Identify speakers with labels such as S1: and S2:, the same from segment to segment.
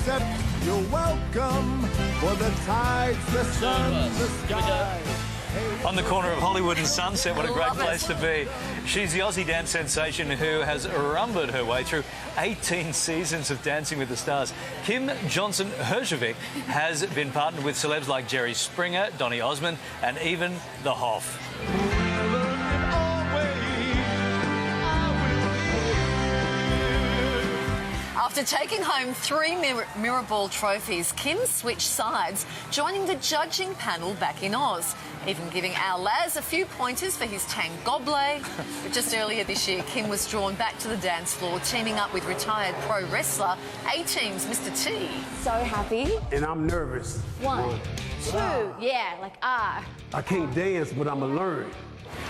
S1: set, you're welcome. For the tides, the sun, the sky.
S2: On the corner of Hollywood and Sunset, what a great place to be. She's the Aussie dance sensation who has rumbled her way through 18 seasons of Dancing with the Stars. Kym Johnson Herjavec has been partnered with celebs like Jerry Springer, Donny Osmond, and even the Hoff.
S3: After taking home 3 Mirror Ball trophies, Kym switched sides, joining the judging panel back in Oz, even giving our Laz a few pointers for his tang goblé. But just earlier this year, Kym was drawn back to the dance floor, teaming up with retired pro wrestler A-Team's Mr. T.
S4: So happy.
S5: And I'm nervous.
S4: One, two, yeah, like
S5: I can't dance, but I'ma learn.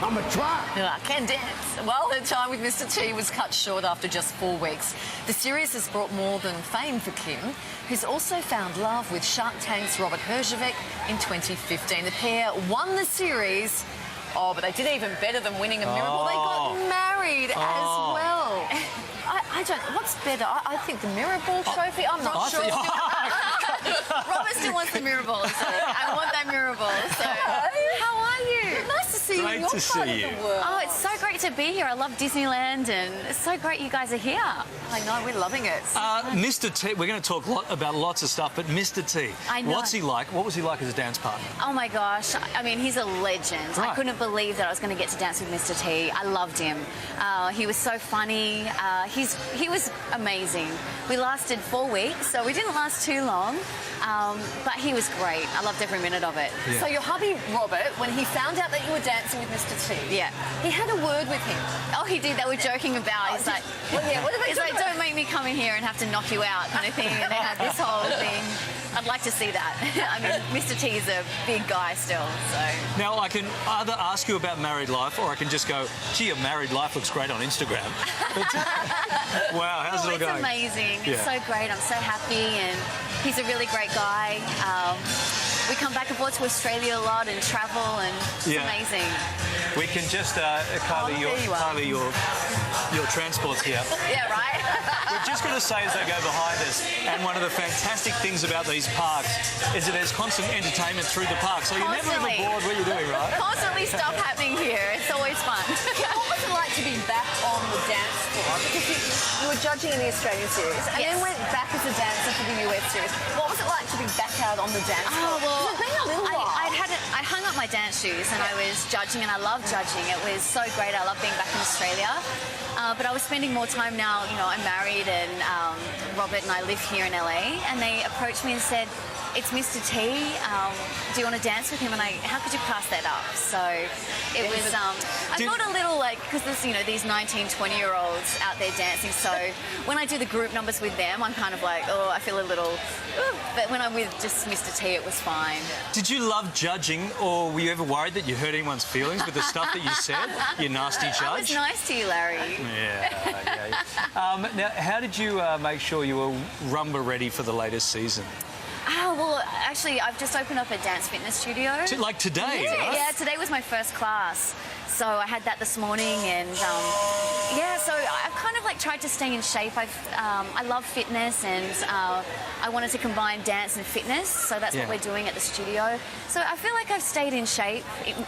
S5: I'ma try.
S3: I can dance. Well, her time with Mr. T was cut short after just 4 weeks. The series has brought more than fame for Kym, who's also found love with Shark Tank's Robert Herjavec in 2015. The pair won the series. Oh, but they did even better than winning a Mirror Ball. They got married as well. I don't... What's better? I think the Mirror Ball trophy. I'm not sure. Robert still wants the Mirror Ball, so I want that Mirror Ball. So, how are you? Nice to see you in your part of the world.
S4: Oh, it's so great to be here. I love Disneyland, and it's so great you guys are here.
S3: I know, we're loving it.
S2: Mr. T, we're going to talk about lots of stuff, but Mr. T,
S4: I know.
S2: what's he like? What was he like as a dance partner?
S4: Oh my gosh, I mean, he's a legend.
S2: Right.
S4: I couldn't believe that I was going to get to dance with Mr. T. I loved him. He was so funny. He was amazing. We lasted 4 weeks, so we didn't last too long, but he was great. I loved every minute of it.
S2: Yeah.
S3: So your hubby, Robert, when he found out that you were dancing with Mr. T,
S4: yeah,
S3: he had a word with him.
S4: Oh, he did. They were joking about. He's like,
S3: well, yeah, what did they
S4: he's like, don't make me come in here and have to knock you out, kind of thing. And they had this whole thing. I'd like to see that. I mean, Mr. T is a big guy still, so.
S2: Now, I can either ask you about married life, or I can just go, gee, your married life looks great on Instagram. Wow, how's it all going?
S4: It's amazing.
S2: Yeah.
S4: It's so great. I'm so happy, and he's a really great guy. We come back and forth to Australia a lot and travel, and it's amazing.
S2: We can just, Kylie, your transport's here.
S4: Yeah, right?
S2: We're just going to say as they go behind us, and one of the fantastic things about these parks is that there's constant entertainment through the park, so you're never ever bored what you're doing, right?
S4: Constantly stuff happening here. It's always fun.
S3: What was it like to be back on the dance floor? Because you were judging in the Australian series and then went back as a dancer for the US series. What was it like to be back out on the dance floor?
S4: Oh, well,
S3: it's been a little while.
S4: I hung up my dance shoes and I was judging, and I love judging. It was so great. I love being back in Australia. But I was spending more time now. You know, I'm married, and Robert and I live here in LA, and they approached me and said, it's Mr. T, do you want to dance with him? And how could you pass that up? So it was, I felt a little like, because there's, you know, these 19, 20-year-olds out there dancing, so when I do the group numbers with them, I'm kind of like, oh, I feel a little, but when I'm with just Mr. T, it was fine.
S2: Did you love judging, or were you ever worried that you hurt anyone's feelings with the stuff that you said, you nasty judge?
S4: I was nice to you, Larry.
S2: Yeah. Now, how did you make sure you were rumba ready for the latest season?
S4: Oh, well, actually, I've just opened up a dance fitness studio.
S2: Like today, right?
S4: Yeah, today was my first class. So I had that this morning, and yeah, so I've kind of like tried to stay in shape. I love fitness, and I wanted to combine dance and fitness, so that's what we're doing at the studio. So I feel like I've stayed in shape.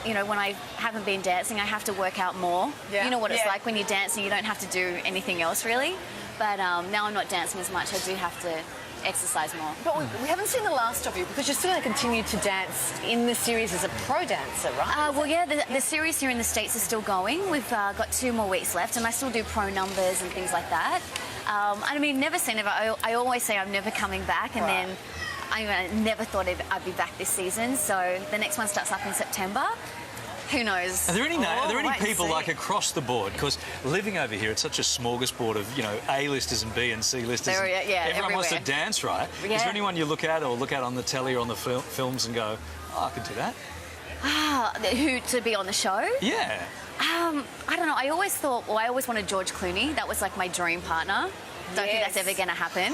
S4: You know, when I haven't been dancing, I have to work out more. You know what it's like when you're dancing, you don't have to do anything else really. But now I'm not dancing as much, I do have to exercise more.
S3: But we haven't seen the last of you, because you're still going to continue to dance in the series as a pro dancer, right?
S4: Well, yeah, the series here in the States is still going. We've got 2 more weeks left, and I still do pro numbers and things like that. I mean, never say never. I always say I'm never coming back, and then I never thought I'd be back this season. So the next one starts up in September. Who knows?
S2: Are there any people like across the board? Because living over here, it's such a smorgasbord of, you know, A-listers and B and C-listers. Everyone wants to dance, right?
S4: Yeah.
S2: Is there anyone you look at on the telly or on the films and go, oh, I could do that?
S4: Who to be on the show?
S2: Yeah.
S4: I don't know. I always wanted George Clooney. That was like my dream partner. Don't think that's ever going to happen.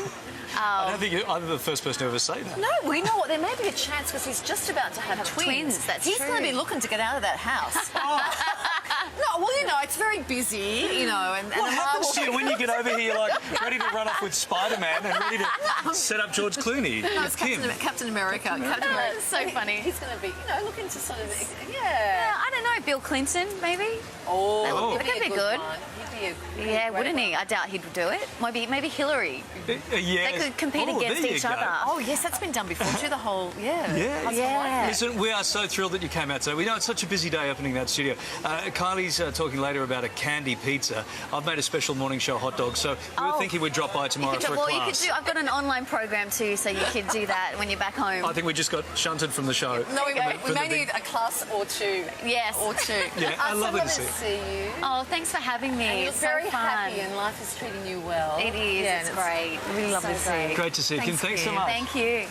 S2: I don't think I'm the first person to ever say that.
S3: No, we know what. There may be a chance, because he's just about to have twins.
S4: That's
S3: He's
S4: true.
S3: going to be looking to get out of that house. No, well, you know, it's very busy, you know, and
S2: What happens to you when you get over here, like, ready to run off with Spider-Man and ready to set up George Clooney?
S3: No, it's
S2: Kim.
S3: Captain America. Captain America.
S4: That's so funny.
S3: He's going to be, you know, looking to sort of,
S4: Yeah, I don't know, Bill Clinton, maybe?
S3: Oh,
S4: That could be good.
S3: one. He'd be a
S4: Yeah,
S3: great
S4: wouldn't he?
S3: one.
S4: I doubt he'd do it. Maybe Hillary.
S2: Yes.
S4: They could compete against
S2: there you
S4: each
S2: go.
S4: other.
S3: Oh, yes, that's been done before too, the whole,
S2: Yeah.
S4: Yeah.
S2: Listen, we are so thrilled that you came out today. We know it's such a busy day opening that studio. Kylie's talking later about a candy pizza. I've made a special morning show hot dog, so we were thinking we'd drop by tomorrow for a
S4: Well,
S2: class.
S4: I've got an online program too, so you could do that when you're back home.
S2: I think we just got shunted from the show.
S3: No, we
S2: From
S3: may
S2: the big-
S3: need a class or two.
S4: Yes.
S3: Or two.
S2: Yeah, I love it to
S3: so
S2: see
S3: lovely to see you.
S4: Oh, thanks for having me.
S3: And you're
S4: It's
S3: very
S4: so fun.
S3: happy and life is treating you well.
S4: It is.
S3: Yeah,
S4: It's
S3: and
S4: great.
S3: Really lovely to see you.
S2: Great to see you, Kim. Thanks so much.
S4: Thank you.